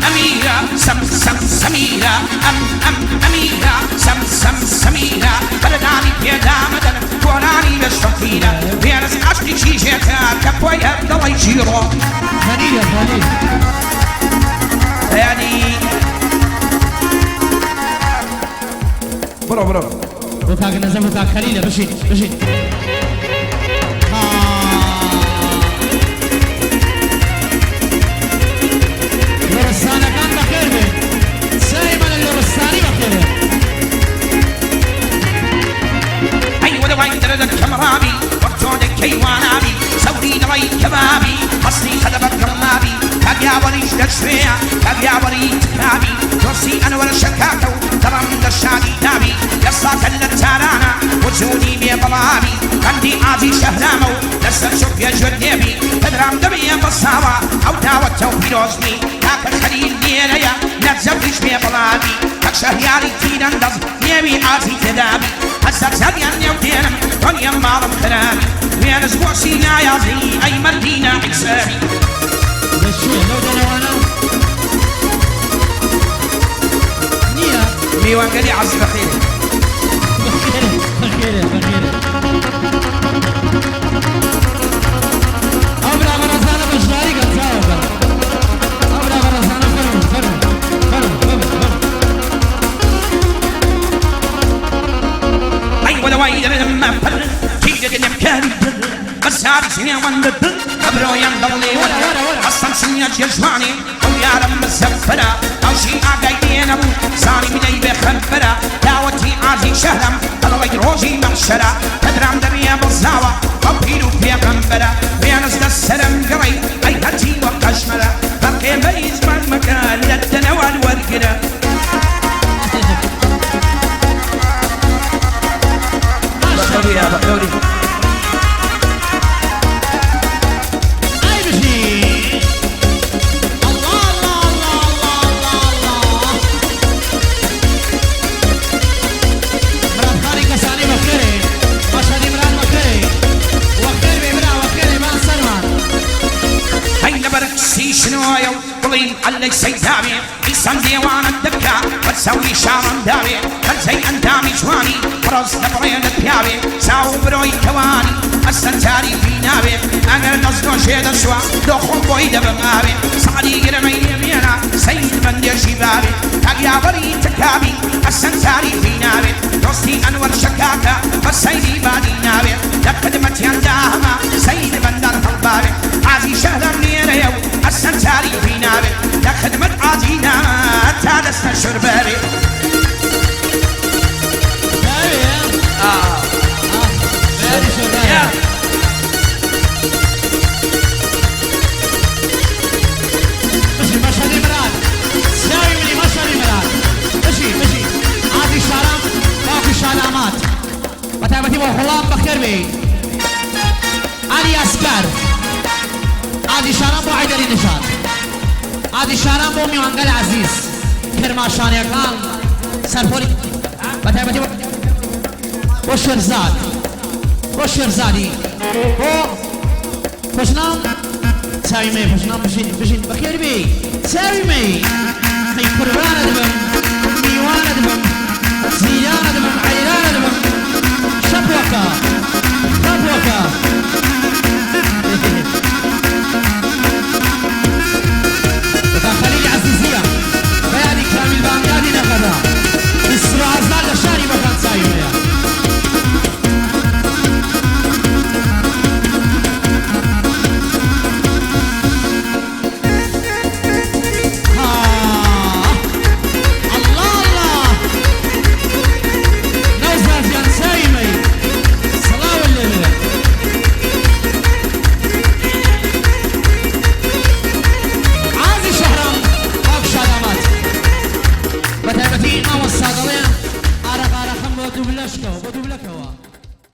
أميرة سميرة أميرة سميرة بلداني بيدا مدن كوراني بالشفيرة بيرس عشتي شيشتها كبوية ضوي جيرو خليل يعني برو بوكاك نزل بوكاك خليل بشي لورستانا كان بخير بي سايما اللورستاني بخير أيوة دوين تردد كمرابي وقتودك كيوانابي سوري دوين كبابي حصني خدبت قرنابي كابيا وريش دشوية كابيا وريت كابي ترسي أنا ولا شكاكو ترى من دشادي دابي قصاك اللتارانا وجودي بيضلابي عندي عازي شهرامو لسه شوف يا جرديبي تدرام دمي بصاوة أو داوة وبيروزني كاك الخليل نيريا لا تزوجش بيضلابي كاك شهياري تيرندز نيبي عازي تدابي هسا زريان يودينم دنيا مالم خرامي وين اسبوع سينا يازي أي مدينة عكسابي لو دلوانا نيا ميوان قلي عزي بخير أبرا غرزانا بشاري قلتها أبرا غرزانا فرم أيوة دوين لما فر كيدك نمكاري مساري سنين وندد أبرو ينضلي ولا أصلا سنية جزواني ويا رم الزفرة أو شيء عقايدين أبو صاني بدي بخبرة داوتي عازي شهرم الله روزي مغشرة تدرام دريا بالزاوة أو بيرو في غنبرة بيانس دسرم قري أي هاتي وقشمرة بقي بيز من مكان لدنا والورقرة بخوري يا بخوري شنويا قليل علي سيدامي إنسان ديوان الدكا بتسوي شارم دامي خلزي أندامي جواني برز نبرين البيابي ساو بروي كواني السنتاري في نابي أنا نصدو شيد الشوا دخل بويد بمابي صعدي قرمي يمينا سيد بندي شبابي أقيا بري تكابي السنتاري في نابي دوستي أنور شكاكا بسيدي بادي نابي لقدمت ينداهما سيد بندر طلبابي عازي شهر نيريو السنتاري في نابي لخدمة عازينا تادسنا شربابي مشي مشهد إمران ساوي مني مشهد إمران مشي عادي شارم باقي شالامات بتعبتي وحلام بخير بي علي أسكر عادي شارم بو عيدري نشاد عادي شارم بو ميوانگل عزيز کرماشان يكان سرپوری بتعبتي وشرزادي خوشنام ساوي مي خوشنام بشين بخير بي ساوي مي خي قربان دبم ميوان دبم زيان دبم عيران دبم شبوكا